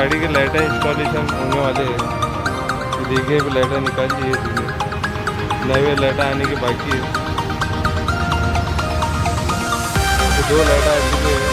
गाड़ी के लाइटें इंस्टॉलेशन होने वाले हैं। देखिए अभी लाइटें निकाल ली है, नए लाइटें आने की बाकी है। तो 2 लाइटें आ चुकी है।